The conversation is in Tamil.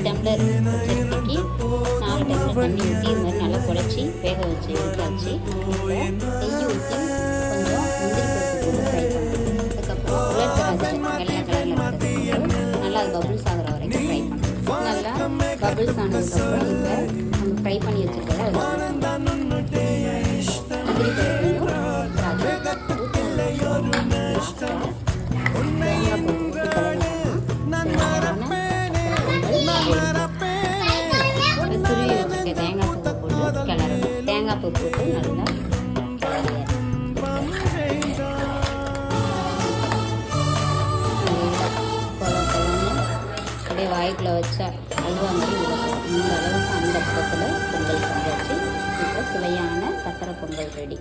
டம்ளர் சட்னிக்கு 4 டம்ளர் தண்ணி ஊற்றி இது மாதிரி நல்லா குழச்சி வேக வச்சு எடுத்தாச்சு. நெய் ஊற்றி கொஞ்சம் முந்திரி பருப்பு போட்டு ஃப்ரை பண்ணணும். அதுக்கப்புறம் உலர்த்தராது வெள்ளை கலரில் இருக்கிறதுக்கு நல்லா அது பபுள்ஸ் ஆகிற வரைக்கும் ஃப்ரை பண்ணணும். நல்லா பபுள்ஸ் ஆனதுக்கப்புறம் இப்போ நம்ம ஃப்ரை பண்ணி வச்சுருக்கோம். முந்திரி பருப்பையும் துருவி வச்சுருக்க தேங்காய் பூவை போட்டு கிளறணும். தேங்காய் பூ போட்டு நல்லா அப்படியே வாய்க்குள்ள வச்சா அல்வா மாதிரி விடணும். இந்த அளவுக்கு அந்த பக்கத்தில் பொங்கல் செஞ்சாச்சு. இப்போ சுவையான சக்கரை பொங்கல் ரெடி.